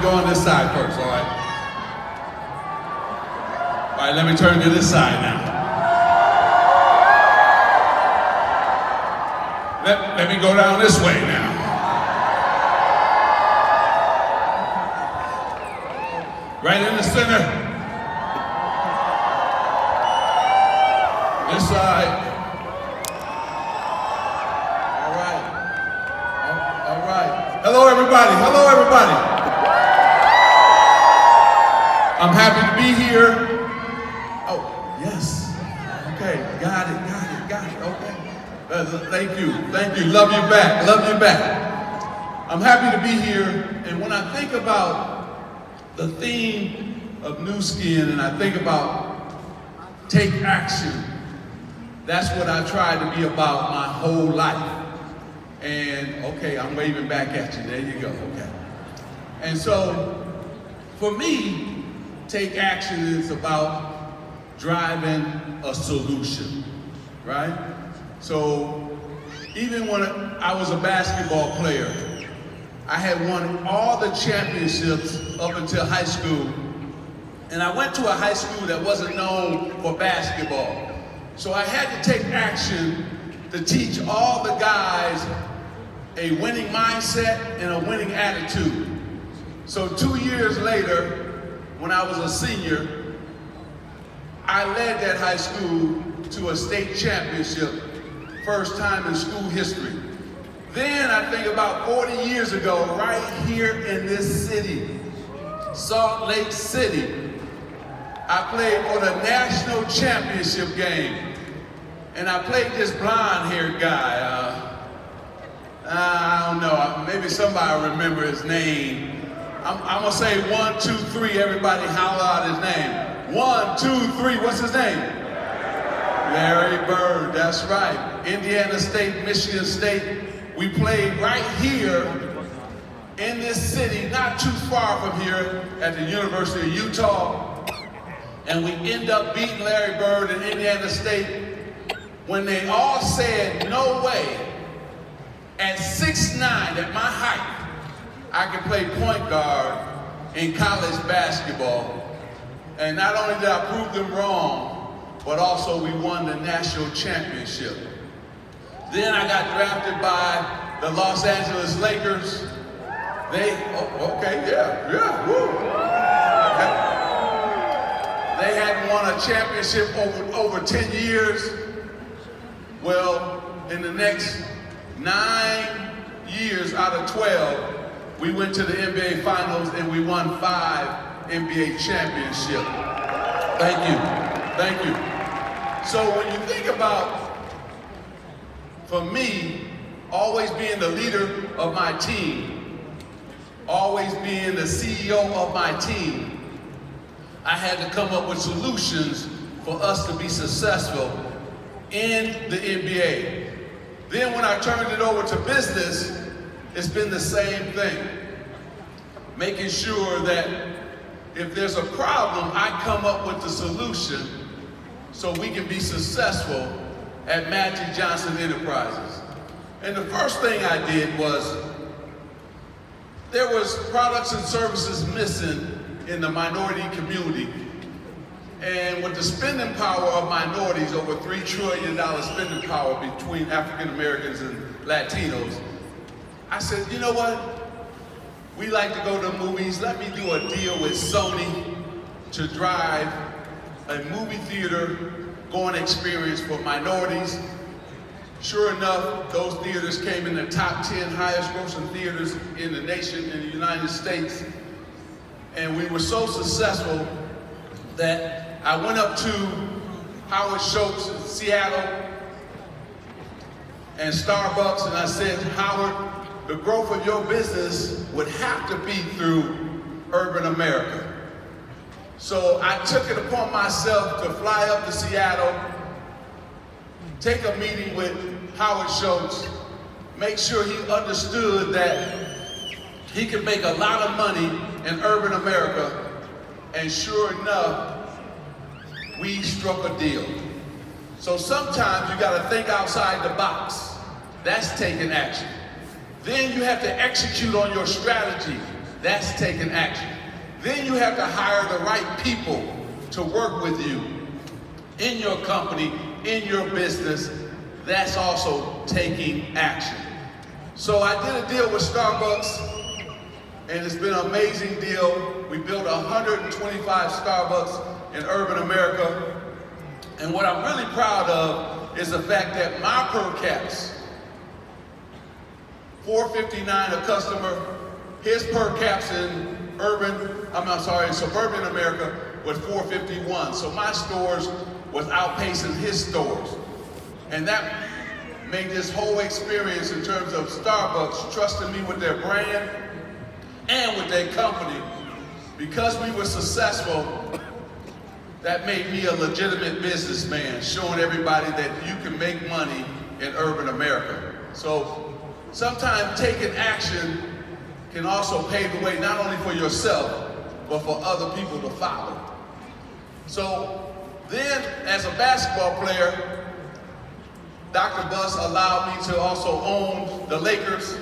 go on this side first, all right? All right, let me turn to this side now. Let me go down this way now. Right in the center. This side. All right. Hello, everybody. Hello, everybody. I'm happy to be here. Oh, yes. Okay, got it. Okay. Thank you. Love you back. I'm happy to be here, and when I think about the theme of New Skin and I think about take action, that's what I try to be about my whole life. And okay, I'm waving back at you. There you go. Okay. And so, for me, take action is about driving a solution, right? So, even when I was a basketball player, I had won all the championships up until high school. And I went to a high school that wasn't known for basketball. So I had to take action to teach all the guys a winning mindset and a winning attitude. So 2 years later, when I was a senior, I led that high school to a state championship, first time in school history. Then I think about 40 years ago, right here in this city, Salt Lake City, I played for the national championship game. And I played this blonde-haired guy. I don't know, maybe somebody remember his name. I'm gonna say 1, 2, 3, everybody holler out his name. 1, 2, 3, what's his name? Larry Bird, that's right. Indiana State, Michigan State. We played right here in this city, not too far from here at the University of Utah. And we end up beating Larry Bird and Indiana State when they all said, no way, at 6'9", at my height, I can play point guard in college basketball. And not only did I prove them wrong, but also we won the national championship. Then I got drafted by the Los Angeles Lakers. Woo. Okay. They hadn't won a championship over 10 years. Well, in the next 9 years out of 12, we went to the NBA Finals and we won 5 NBA championships. Thank you. So when you think about, for me, always being the leader of my team, always being the CEO of my team, I had to come up with solutions for us to be successful in the NBA. Then when I turned it over to business, it's been the same thing. Making sure that if there's a problem, I come up with the solution so we can be successful at Magic Johnson Enterprises. And the first thing I did was, there was products and services missing in the minority community. And with the spending power of minorities, over $3 trillion spending power between African Americans and Latinos, I said, you know what? We like to go to movies. Let me do a deal with Sony to drive a movie theater going experience for minorities. Sure enough, those theaters came in the top 10 highest grossing theaters in the nation, in the United States. And we were so successful that I went up to Howard Schultz in Seattle and Starbucks, and I said, Howard, the growth of your business would have to be through urban America. So I took it upon myself to fly up to Seattle, take a meeting with Howard Schultz, make sure he understood that he could make a lot of money in urban America, and sure enough, we struck a deal. So sometimes you gotta think outside the box. That's taking action. Then you have to execute on your strategy. That's taking action. Then you have to hire the right people to work with you in your company, in your business. That's also taking action. So I did a deal with Starbucks, and it's been an amazing deal. We built 125 Starbucks in Earvin, America. And what I'm really proud of is the fact that my per caps, $4.59 a customer, his per caps in suburban America was $4.51. So my stores was outpacing his stores. And that made this whole experience in terms of Starbucks trusting me with their brand and with their company. Because we were successful, that made me a legitimate businessman, showing everybody that you can make money in urban America. So sometimes taking action can also pave the way not only for yourself, but for other people to follow. So then, as a basketball player, Dr. Buss allowed me to also own the Lakers,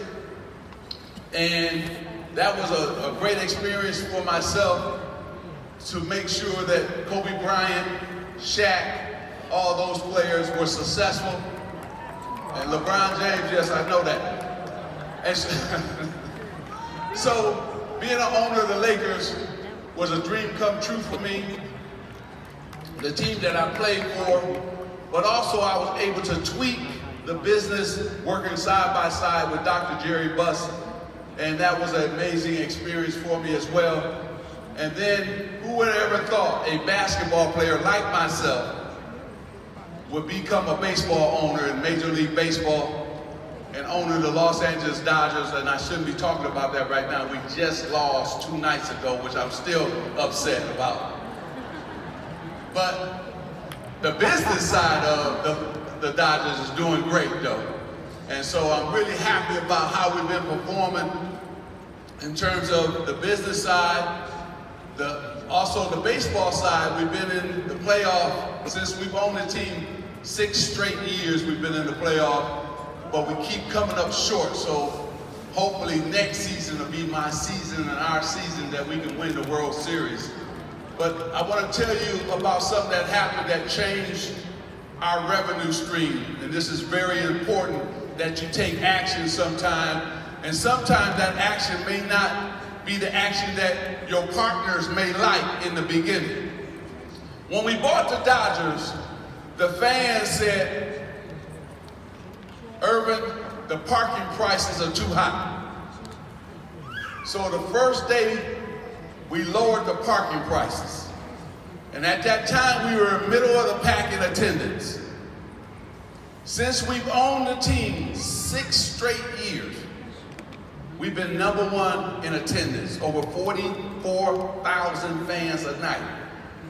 and that was a great experience for myself to make sure that Kobe Bryant, Shaq, all those players were successful. And LeBron James, yes, I know that. And so being an owner of the Lakers was a dream come true for me. The team that I played for, but also I was able to tweak the business working side by side with Dr. Jerry Buss. And that was an amazing experience for me as well. And then, who would have ever thought a basketball player like myself would become a baseball owner in Major League Baseball and owner of the Los Angeles Dodgers? And I shouldn't be talking about that right now. We just lost 2 nights ago, which I'm still upset about. But the business side of the Dodgers is doing great, though. And so I'm really happy about how we've been performing in terms of the business side. Also the baseball side, we've been in the playoff since we've owned the team 6 straight years. We've been in the playoff, but we keep coming up short. So hopefully next season will be my season and our season that we can win the World Series. But I want to tell you about something that happened that changed our revenue stream. And this is very important, that you take action sometime. And sometimes that action may not be the action that your partners may like in the beginning. When we bought the Dodgers, the fans said, Earvin, the parking prices are too high. So the first day, we lowered the parking prices. And at that time, we were in the middle of the pack in attendance. Since we've owned the team 6 straight years, we've been #1 in attendance, over 44,000 fans a night.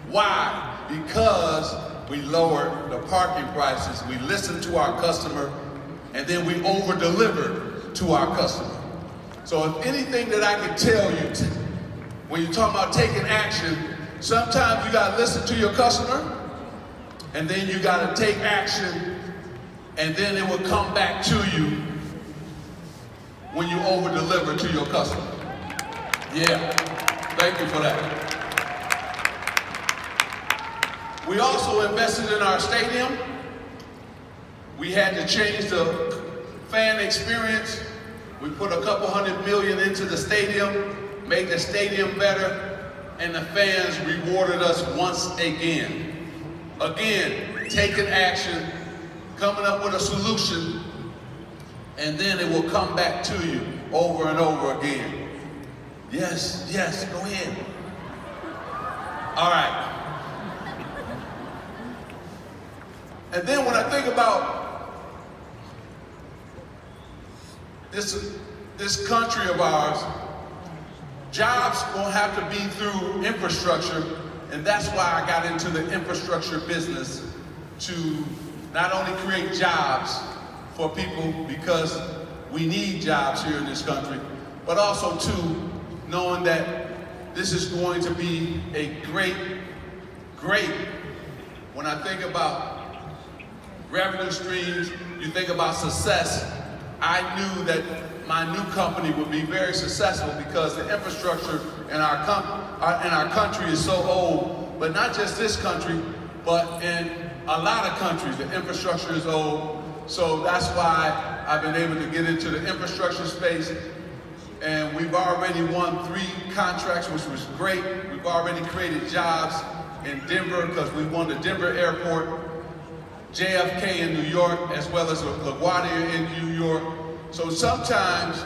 Why? Because we lowered the parking prices, we listened to our customer, and then we over-delivered to our customer. So if anything that I can tell you, when you're talking about taking action, sometimes you gotta listen to your customer, and then you gotta take action, and then it will come back to you when you over-deliver to your customer. Yeah, thank you for that. We also invested in our stadium. We had to change the fan experience. We put a couple $100 million into the stadium, made the stadium better, and the fans rewarded us once again. Again, taking action, coming up with a solution, and then it will come back to you over and over again. Yes, yes, go ahead. All right. And then when I think about this country of ours, jobs won't have to be through infrastructure, and that's why I got into the infrastructure business, to not only create jobs for people, because we need jobs here in this country, but also too, knowing that this is going to be a great, when I think about revenue streams, you think about success, I knew that my new company would be very successful because the infrastructure in our country is so old, but not just this country, but in a lot of countries, the infrastructure is old. So that's why I've been able to get into the infrastructure space. And we've already won 3 contracts, which was great. We've already created jobs in Denver because we won the Denver airport, JFK in New York, as well as LaGuardia in New York. So sometimes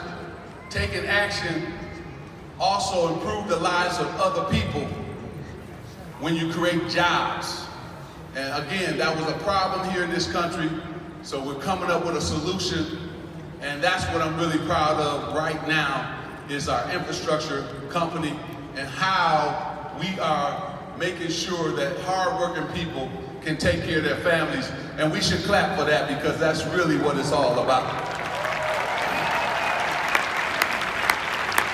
taking action also improves the lives of other people when you create jobs. And again, that was a problem here in this country. So we're coming up with a solution. And that's what I'm really proud of right now is our infrastructure company and how we are making sure that hardworking people can take care of their families. And we should clap for that because that's really what it's all about.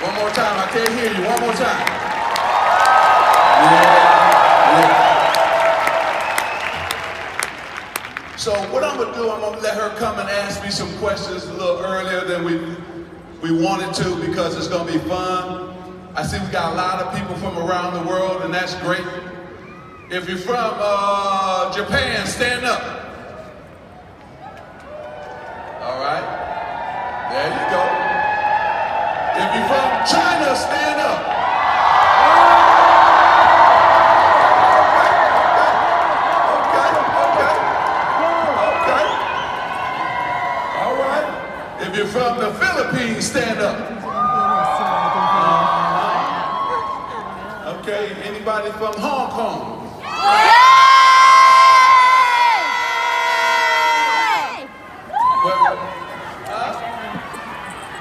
One more time, I can't hear you. One more time. Yeah. So what I'm gonna do, I'm gonna let her come and ask me some questions a little earlier than we wanted to because it's gonna be fun. I see we got a lot of people from around the world and that's great. If you're from Japan, stand up. All right, there you go. If you're from China, stand up. If you're from the Philippines, stand up. Okay, anybody from Hong Kong?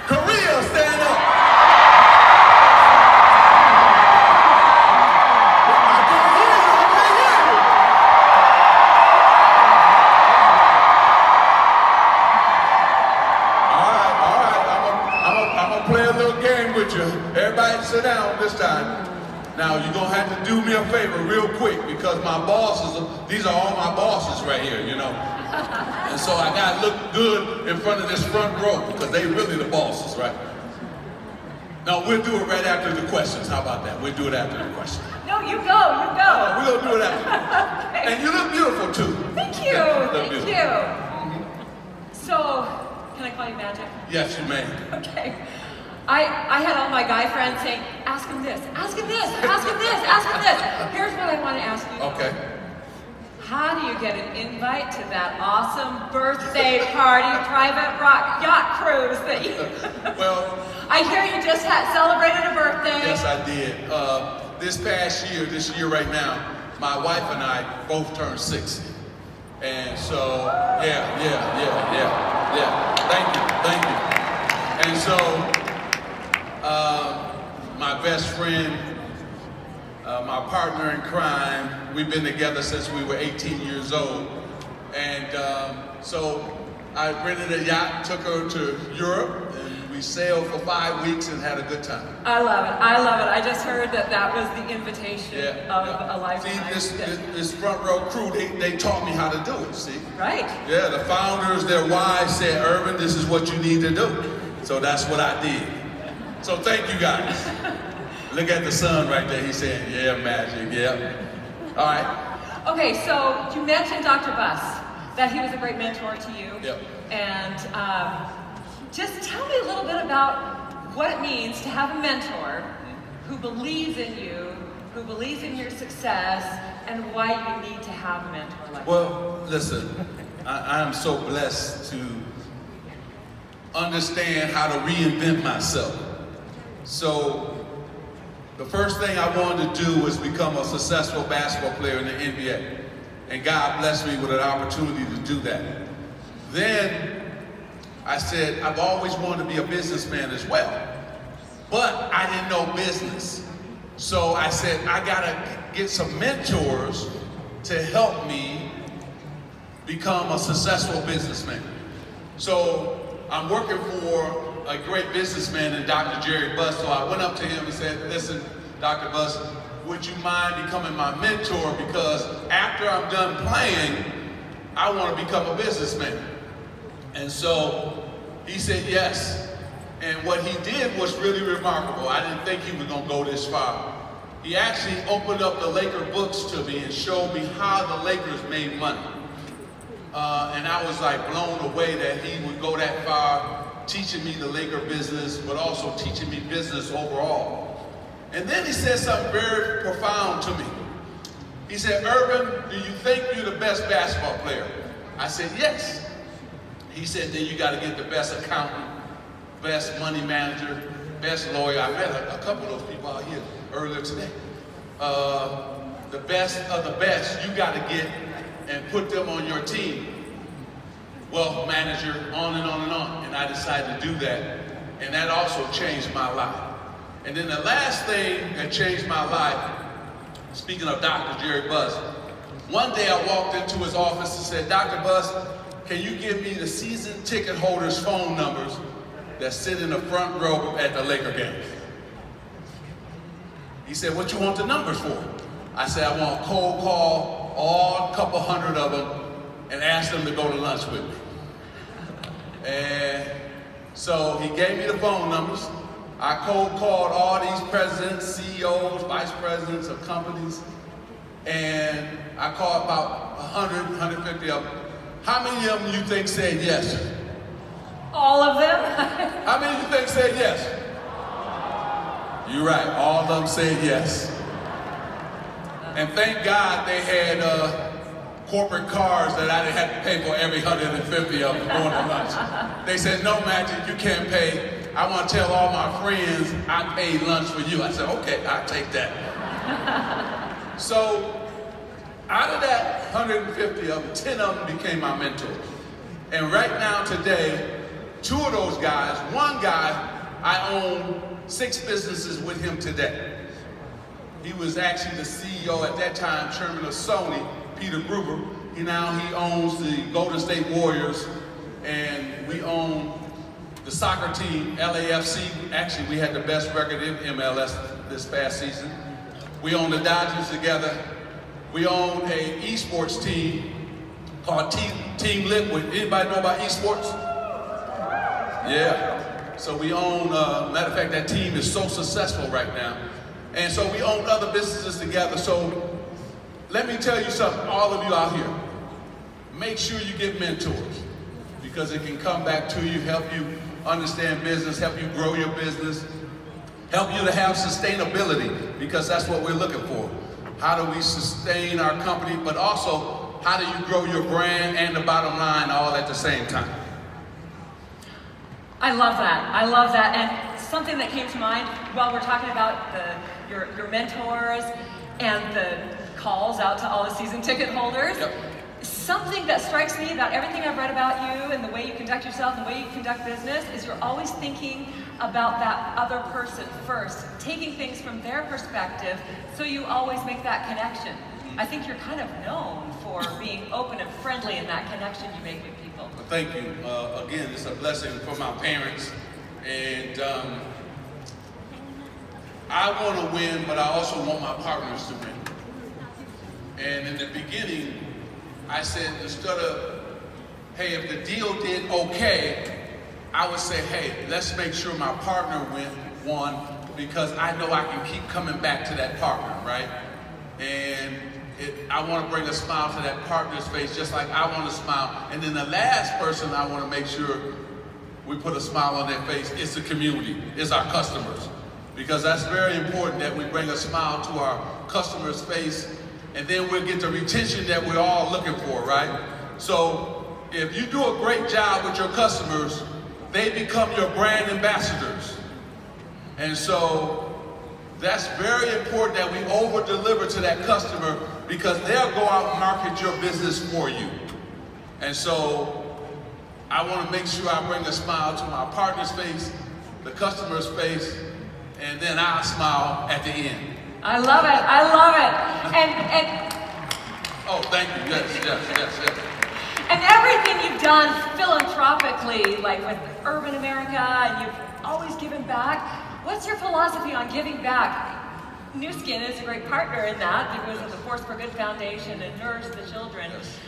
Korea, stand up. Everybody sit down this time. Now you're gonna have to do me a favor real quick because my bosses, these are all my bosses right here, you know. And so I gotta look good in front of this front row because they really the bosses, right? No, we'll do it right after the questions. How about that? We'll do it after the questions. No, you go, you go. No, we're gonna do it after. Okay. And you look beautiful too. Thank you, thank you. So, can I call you Magic? Yes, you may. Okay. I had all my guy friends saying, ask him this, ask him this, ask him this, ask him this. Here's what I want to ask you. Okay. How do you get an invite to that awesome birthday party, private yacht cruise that you... Well... I hear you just celebrated a birthday. Yes, I did. This year right now, my wife and I both turned 60. And so, yeah. Thank you. And so, my best friend, my partner in crime, we've been together since we were 18 years old. And so I rented a yacht, took her to Europe, and we sailed for 5 weeks and had a good time. I love it, I love it. I just heard that was the invitation of a lifetime. See, this front row crew, they taught me how to do it, see? Right. Yeah, the founders, their wives said, Earvin, this is what you need to do. So that's what I did. So thank you guys. Look at the sun right there. He's saying, yeah, Magic, yeah. All right. Okay, so you mentioned Dr. Buss, that he was a great mentor to you. Yep. And just tell me a little bit about what it means to have a mentor who believes in you, who believes in your success, and why you need to have a mentor like that. Well, listen, I am so blessed to understand how to reinvent myself. So the first thing I wanted to do was become a successful basketball player in the NBA. And God blessed me with an opportunity to do that. Then I said, I've always wanted to be a businessman as well. But I didn't know business. So I said, I gotta get some mentors to help me become a successful businessman. So I'm working for a great businessman in Dr. Jerry Buss. So I went up to him and said, listen, Dr. Buss, would you mind becoming my mentor? Because after I'm done playing, I want to become a businessman. And so he said yes. And what he did was really remarkable. I didn't think he was going to go this far. He actually opened up the Laker books to me and showed me how the Lakers made money. And I was like blown away that he would go that far, teaching me the Laker business, but also teaching me business overall. And then he said something very profound to me. He said, Earvin, do you think you're the best basketball player? I said, yes. He said, then you got to get the best accountant, best money manager, best lawyer. I met a couple of those people out here earlier today. The best of the best you got to get and put them on your team. Wealth manager, on and on and on. And I decided to do that. And that also changed my life. And then the last thing that changed my life, speaking of Dr. Jerry Buss, one day I walked into his office and said, Dr. Buss, can you give me the season ticket holders' phone numbers that sit in the front row at the Laker games? He said, what you want the numbers for? I said, I want to cold call all couple hundred of them and ask them to go to lunch with me. And so he gave me the phone numbers. I cold called all these presidents, CEOs, vice presidents of companies, and I called about 100, 150 of them. How many of them you think said yes? All of them? How many of you think said yes? You're right, all of them said yes. And thank God they had corporate cars that I didn't have to pay for every 150 of them going to lunch. They said, no, Magic, you can't pay. I want to tell all my friends I paid lunch for you. I said, okay, I'll take that. So out of that 150 of them, 10 of them became my mentors. And right now today, 2 of those guys, one guy, I own 6 businesses with him today. He was actually the CEO at that time, chairman of Sony, Peter Gruber. He owns the Golden State Warriors, and we own the soccer team, LAFC. Actually, we had the best record in MLS this past season. We own the Dodgers together. We own a eSports team called Team Liquid. Anybody know about eSports? Yeah. So we own, matter of fact, that team is so successful right now. And so we own other businesses together. So let me tell you something, all of you out here, make sure you get mentors, because it can come back to you, help you understand business, help you grow your business, help you to have sustainability, because that's what we're looking for. How do we sustain our company, but also how do you grow your brand and the bottom line all at the same time? I love that. I love that. And something that came to mind while we're talking about your mentors and the calls out to all the season ticket holders. Yep. Something that strikes me about everything I've read about you and the way you conduct yourself and the way you conduct business is you're always thinking about that other person first, taking things from their perspective, so you always make that connection. I think you're kind of known for being open and friendly in that connection you make with people. Well, thank you. Again, it's a blessing for my parents. And I want to win, but I also want my partners to win. And in the beginning, I said, instead of, hey, if the deal did okay, I would say, hey, let's make sure my partner won, because I know I can keep coming back to that partner, right? And I want to bring a smile to that partner's face, just like I want to smile. And then the last person I want to make sure we put a smile on their face is the community, is our customers. Because that's very important that we bring a smile to our customers' face, and then we'll get the retention that we're all looking for, right? So if you do a great job with your customers, they become your brand ambassadors. And so that's very important that we over-deliver to that customer, because they'll go out and market your business for you. And so I want to make sure I bring a smile to my partner's face, the customer's face, and then I'll smile at the end. I love it. I love it. And oh, thank you. Yes. And everything you've done philanthropically, like with Urban America, and you've always given back. What's your philosophy on giving back? New Skin is a great partner in that because of the Force for Good Foundation and Nourish the Children. Yes.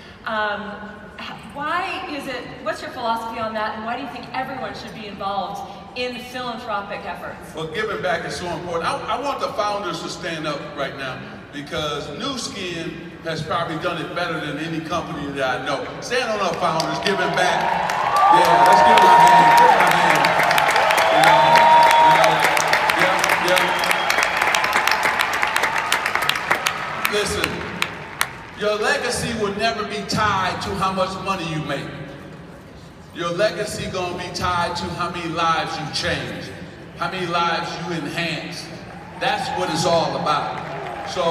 What's your philosophy on that, and why do you think everyone should be involved in philanthropic efforts? Well, giving back is so important. I want the founders to stand up right now, because New Skin has probably done it better than any company that I know. Stand on up, founders, giving back. Yeah, let's give them a hand. Give them a hand. Listen, your legacy will never be tied to how much money you make. Your legacy gonna be tied to how many lives you change, how many lives you enhance. That's what it's all about. So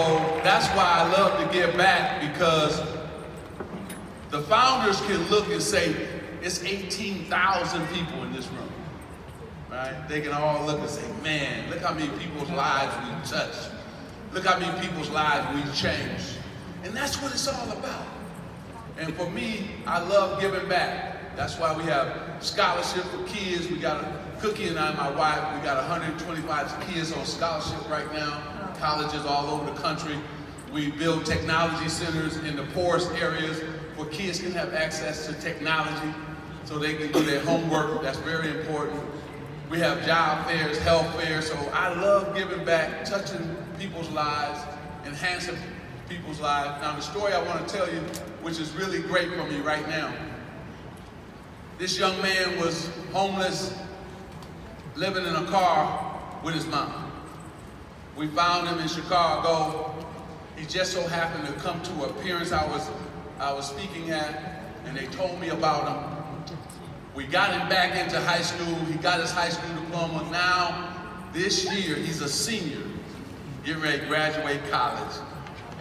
that's why I love to give back, because the founders can look and say, it's 18,000 people in this room, right? They can all look and say, man, look how many people's lives we've touched. Look how many people's lives we've changed. And that's what it's all about. And for me, I love giving back. That's why we have scholarship for kids. We got Cookie and I, my wife, we got 125 kids on scholarship right now, colleges all over the country. We build technology centers in the poorest areas where kids can have access to technology so they can do their homework. That's very important. We have job fairs, health fairs. So I love giving back, touching people's lives, enhancing people's lives. Now the story I want to tell you, which is really great for me right now. This young man was homeless, living in a car with his mom. We found him in Chicago. He just so happened to come to an appearance I was speaking at, and they told me about him. We got him back into high school. He got his high school diploma. Now, this year, he's a senior, getting ready to graduate college.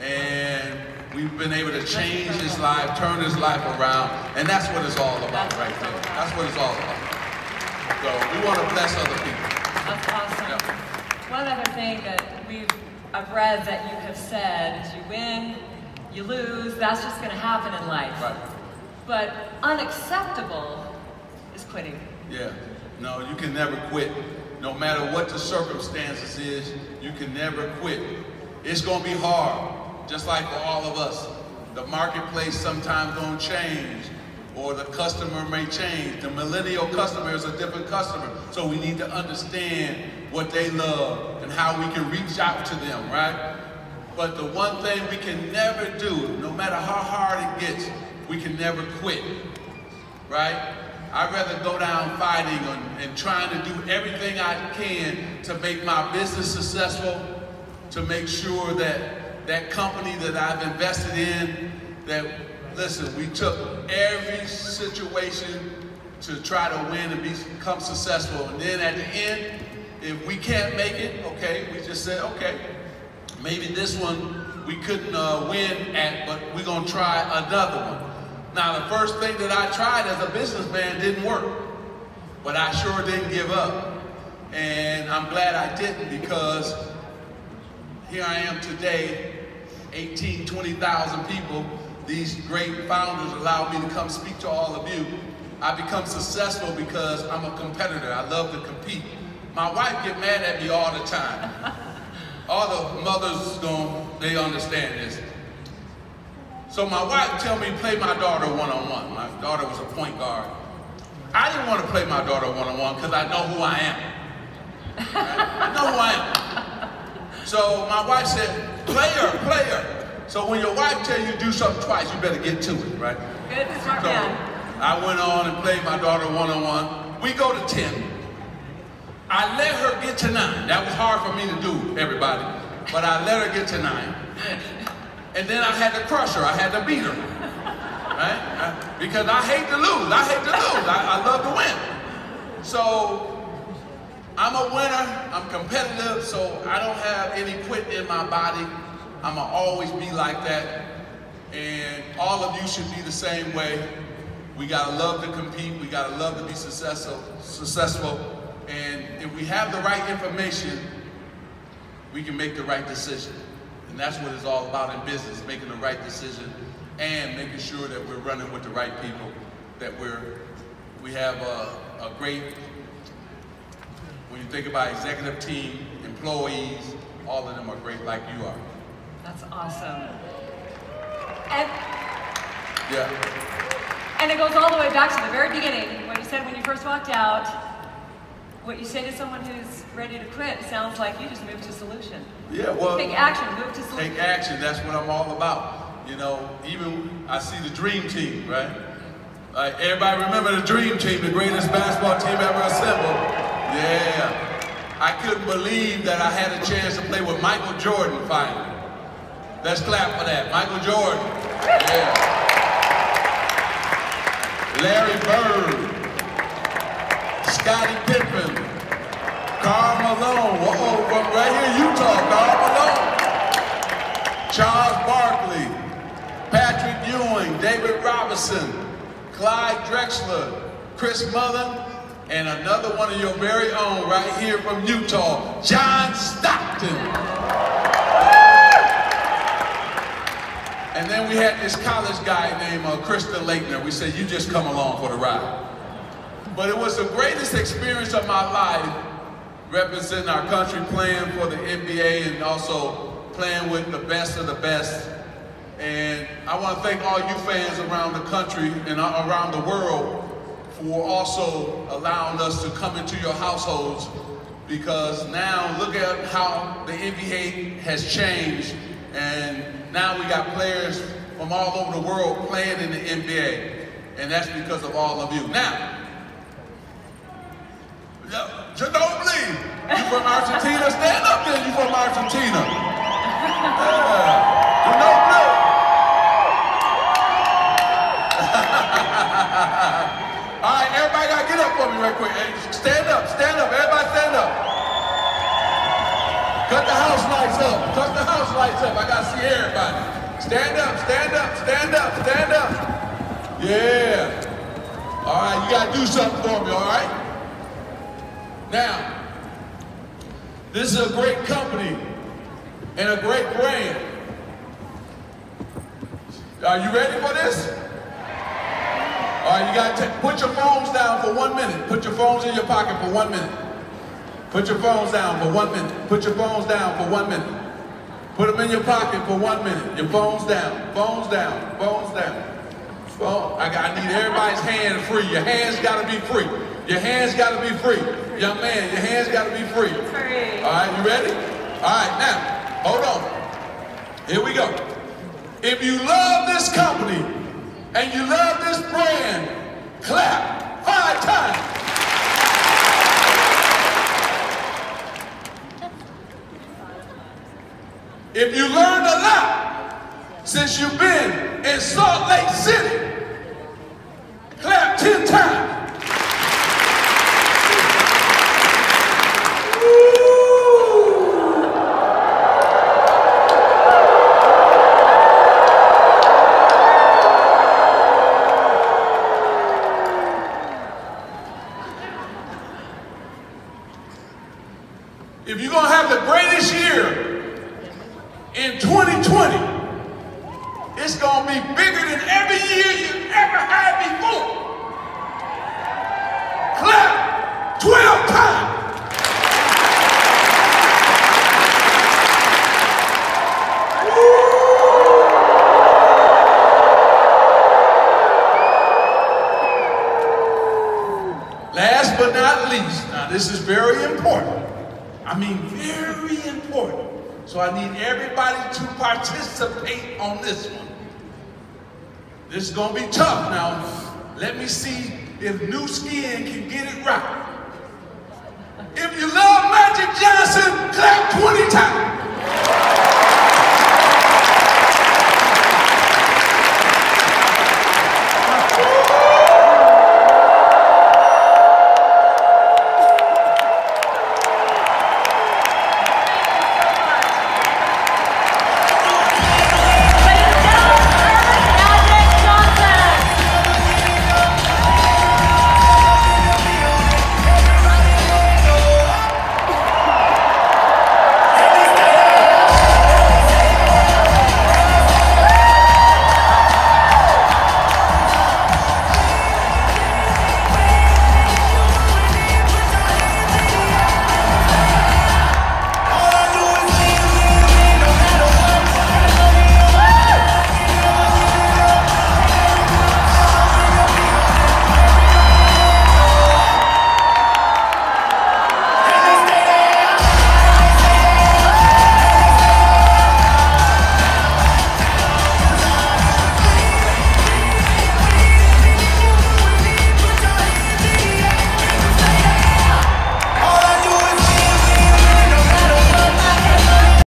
And we've been able to change his life, turn his life around, and that's what it's all about right there. That's what it's all about. So we want to bless other people. That's awesome. Yeah. One other thing that I've read that you have said is you win, you lose, that's just going to happen in life. Right. But unacceptable is quitting. Yeah. No, you can never quit. No matter what the circumstances is, you can never quit. It's going to be hard, just like for all of us. The marketplace sometimes going to change, or the customer may change. The millennial customer is a different customer, so we need to understand what they love and how we can reach out to them, right? But the one thing we can never do, no matter how hard it gets, we can never quit, right? I'd rather go down fighting and trying to do everything I can to make my business successful, to make sure that that company that I've invested in, that, listen, we took every situation to try to win and become successful. And then at the end, if we can't make it, okay, we just said, okay, maybe this one we couldn't win at, but we're gonna try another one. Now, the first thing that I tried as a businessman didn't work, but I sure didn't give up. And I'm glad I didn't, because here I am today, 18, 20,000 people. These great founders allowed me to come speak to all of you. I become successful because I'm a competitor. I love to compete. My wife get mad at me all the time. All the mothers, they understand this. So my wife tell me play my daughter one-on-one. My daughter was a point guard. I didn't want to play my daughter one-on-one because I know who I am. Right? I know who I am. So my wife said, play her. So when your wife tell you do something twice, you better get to it, right? Good, smart man. I went on and played my daughter one-on-one. We go to 10. I let her get to 9. That was hard for me to do, everybody. But I let her get to 9. And then I had to crush her. I had to beat her. Right? Because I hate to lose. I love to win. So I'm a winner. I'm competitive. So I don't have any quit in my body. I'm going to always be like that. And all of you should be the same way. We got to love to compete. We got to love to be successful. And if we have the right information, we can make the right decision. And that's what it's all about in business, making the right decision and making sure that we're running with the right people, that we have a great, when you think about executive team, employees, all of them are great like you are. That's awesome. Yeah. And it goes all the way back to the very beginning, when you said when you first walked out, what you say to someone who's ready to quit sounds like you just moved to solution. Yeah, well, take action, move to solution. Take action, that's what I'm all about. You know, even I see the dream team, right? Like, everybody remember the dream team, the greatest basketball team ever assembled? Yeah. I couldn't believe that I had a chance to play with Michael Jordan finally. Let's clap for that. Michael Jordan. Yeah. Larry Bird. Scottie Pippen. Karl Malone. Whoa, from right here, Utah, Karl Malone. Charles Barkley. Patrick Ewing. David Robinson. Clyde Drexler. Chris Mullin. And another one of your very own right here from Utah, John Stockton. And then we had this college guy named Krista Laettner. We said, you just come along for the ride. But it was the greatest experience of my life, representing our country, playing for the NBA and also playing with the best of the best. And I want to thank all you fans around the country and around the world for also allowing us to come into your households, because now look at how the NBA has changed, and now we got players from all over the world playing in the NBA, and that's because of all of you. Now, Ginobili, you from Argentina? Stand up there, you from Argentina. Ginobili. All right, everybody gotta get up for me right quick. Hey, stand up, everybody stand up. Cut the house lights up, cut the house lights up. I gotta see everybody. Stand up, stand up, stand up, stand up. Yeah. All right, you gotta do something for me, all right? Now, this is a great company and a great brand. Are you ready for this? All right, you got to put your phones down for 1 minute. Put your phones in your pocket for 1 minute. Put your phones down for 1 minute. Put your phones down for 1 minute. Put them in your pocket for 1 minute. Your phones down, phones down, phones down. Phone. I need everybody's hand free. Your hands got to be free. Your hands got to be free. Young man, your hands got to be free. Free. All right, you ready? All right, now, hold on. Here we go. If you love this company, and you love this brand, clap 5 times. If you learned a lot since you've been in Salt Lake City, clap 10 times. If you're going to have the greatest year in 2020, it's going to be bigger than every year you've ever had before. Clap 12 times. Last but not least, now this is very important. I mean, very important. So I need everybody to participate on this one. This is going to be tough. Now, let me see if New Skin can get it right. If you love Magic Johnson, clap 20 times.